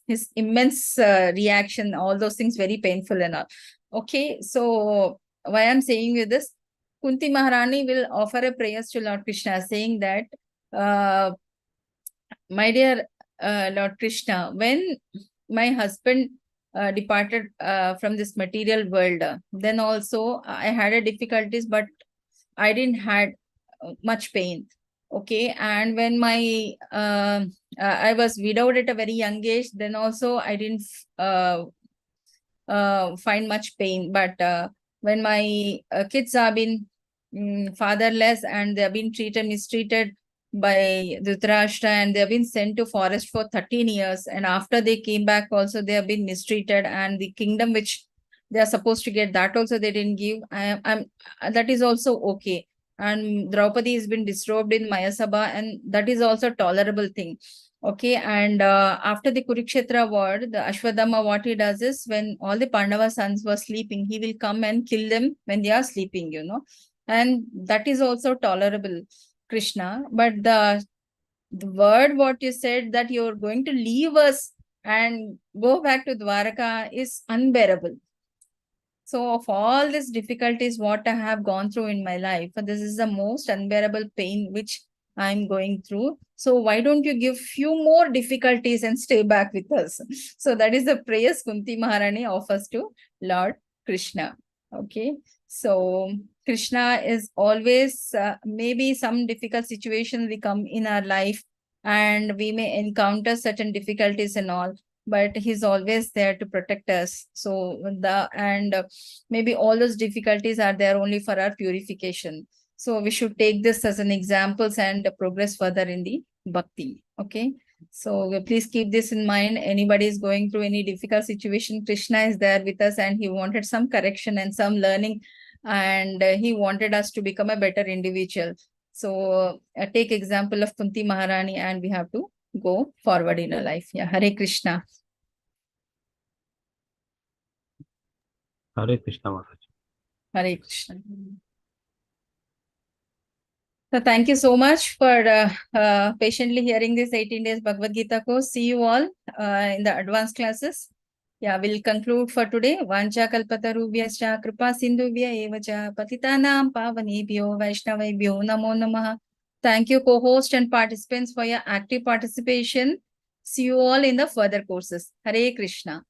his immense reaction, all those things very painful and all. Okay, so why I'm saying you this, Kunti Maharani will offer a prayer to Lord Krishna, saying that, my dear Lord Krishna, when my husband departed from this material world, then also I had a difficulties, but I didn't had much pain. Okay, and when my I was widowed at a very young age, then also I didn't find much pain. But when my kids have been fatherless, and they have been mistreated by Dhritarashtra, and they have been sent to forest for 13 years, and after they came back also they have been mistreated, and the kingdom which they are supposed to get, that also they didn't give. I'm that is also okay. And Draupadi has been disrobed in Mayasabha, and that is also a tolerable thing. Okay, and after the Kurukshetra war, the Ashwadama, what he does is, when all the Pandava sons were sleeping, he will come and kill them when they are sleeping, and that is also tolerable, Krishna. But the word what you said, that you're going to leave us and go back to Dwaraka, is unbearable. So of all these difficulties what I have gone through in my life, this is the most unbearable pain which I'm going through. So why don't you give few more difficulties and stay back with us? So that is the prayers Kunti Maharani offers to Lord Krishna. Okay, so Krishna is always, maybe some difficult situation will come in our life, and we may encounter certain difficulties and all, but he's always there to protect us. So maybe all those difficulties are there only for our purification. So we should take this as an examples and progress further in the bhakti. Okay, so please keep this in mind. Anybody is going through any difficult situation, Krishna is there with us, and he wanted some correction and some learning, and he wanted us to become a better individual. So take example of Kunti Maharani, and we have to go forward in our life. Yeah, Hare Krishna. Hare Krishna Maharaj. Hare Krishna. So thank you so much for patiently hearing this 18 days Bhagavad Gita course. See you all in the advanced classes. Yeah, we'll conclude for today. Vancha kalpatarubhyascha kripa sindhubhya evacha patitanam pavanebhyo vaishnavebhyo namo namaha. Thank you, co-host and participants, for your active participation. See you all in the further courses. Hare Krishna.